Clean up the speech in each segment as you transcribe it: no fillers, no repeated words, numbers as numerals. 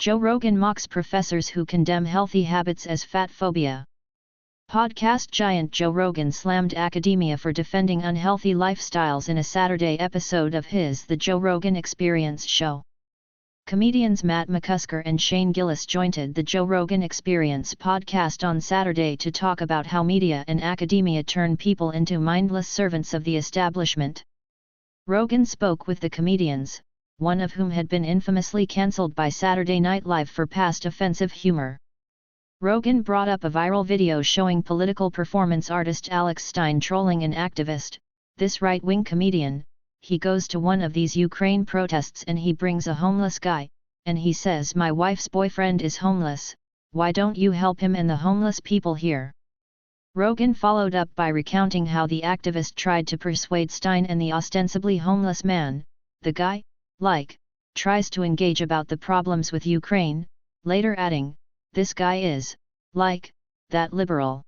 Joe Rogan mocks professors who condemn healthy habits as fat phobia. Podcast giant Joe Rogan slammed academia for defending unhealthy lifestyles in a Saturday episode of his The Joe Rogan Experience show. Comedians Matt McCusker and Shane Gillis joined the Joe Rogan Experience podcast on Saturday to talk about how media and academia turn people into mindless servants of the establishment. Rogan spoke with the comedians, one of whom had been infamously cancelled by Saturday Night Live for past offensive humor. Rogan brought up a viral video showing political performance artist Alex Stein trolling an activist, this right-wing comedian. He goes to one of these Ukraine protests and he brings a homeless guy, and he says, "My wife's boyfriend is homeless, why don't you help him and the homeless people here?" Rogan followed up by recounting how the activist tried to persuade Stein and the ostensibly homeless man, the guy, tries to engage about the problems with Ukraine, later adding, "This guy is, that liberal.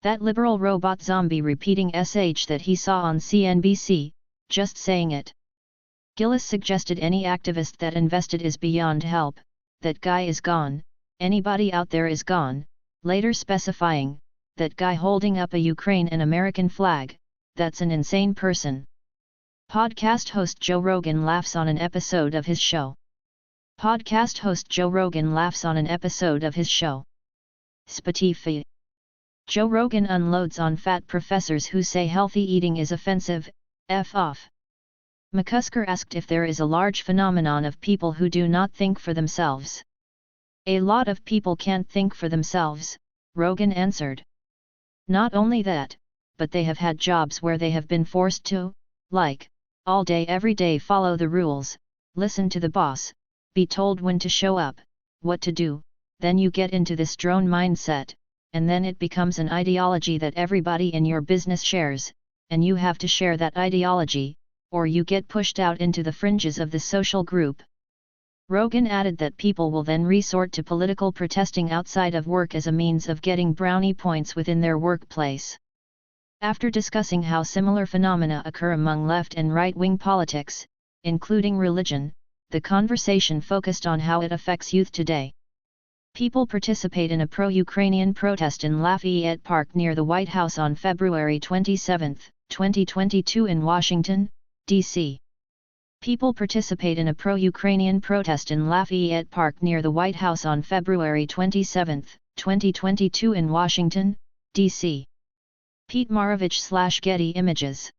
That liberal robot zombie repeating sh that he saw on CNBC, just saying it." Gillis suggested any activist that invested is beyond help, that guy is gone, anybody out there is gone, later specifying, that guy holding up a Ukraine and American flag, that's an insane person. Podcast host Joe Rogan laughs on an episode of his show. Podcast host Joe Rogan laughs on an episode of his show. Spotify. Joe Rogan unloads on fat professors who say healthy eating is offensive. F off. McCusker asked if there is a large phenomenon of people who do not think for themselves. "A lot of people can't think for themselves," Rogan answered. "Not only that, but they have had jobs where they have been forced to, all day every day follow the rules, listen to the boss, be told when to show up, what to do, then you get into this drone mindset, and then it becomes an ideology that everybody in your business shares, and you have to share that ideology, or you get pushed out into the fringes of the social group." Rogan added that people will then resort to political protesting outside of work as a means of getting brownie points within their workplace. After discussing how similar phenomena occur among left and right-wing politics, including religion, the conversation focused on how it affects youth today. People participate in a pro-Ukrainian protest in Lafayette Park near the White House on February 27, 2022 in Washington, D.C. People participate in a pro-Ukrainian protest in Lafayette Park near the White House on February 27, 2022 in Washington, D.C. Pete Maravich/Getty Images.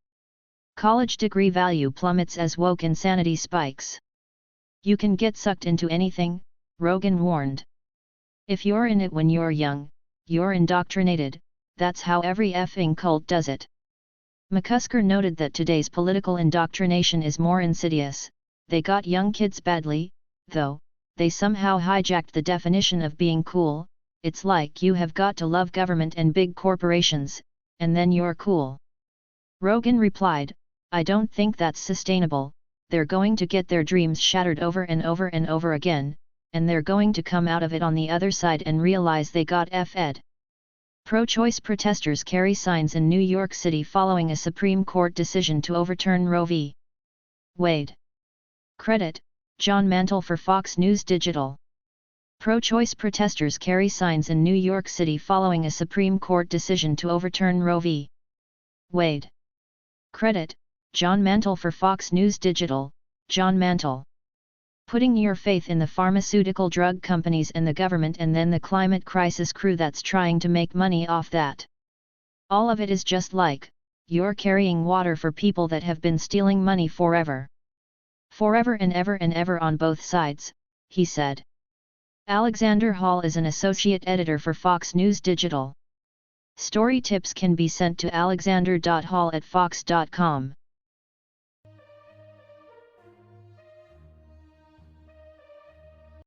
College degree value plummets as woke insanity spikes. You can get sucked into anything, Rogan warned. If you're in it when you're young, you're indoctrinated, that's how every effing cult does it. McCusker noted that today's political indoctrination is more insidious. They got young kids badly, though, they somehow hijacked the definition of being cool. It's like you have got to love government and big corporations, and then you're cool. Rogan replied, "I don't think that's sustainable. They're going to get their dreams shattered over and over and over again, and they're going to come out of it on the other side and realize they got F-ed." Pro-choice protesters carry signs in New York City following a Supreme Court decision to overturn Roe v. Wade. Credit, John Mantle for Fox News Digital. Pro-choice protesters carry signs in New York City following a Supreme Court decision to overturn Roe v. Wade. Credit, John Mantle for Fox News Digital, John Mantle. Putting your faith in the pharmaceutical drug companies and the government and then the climate crisis crew that's trying to make money off that. All of it is just you're carrying water for people that have been stealing money forever. Forever and ever on both sides, he said. Alexander Hall is an associate editor for Fox News Digital. Story tips can be sent to alexander.hall@fox.com.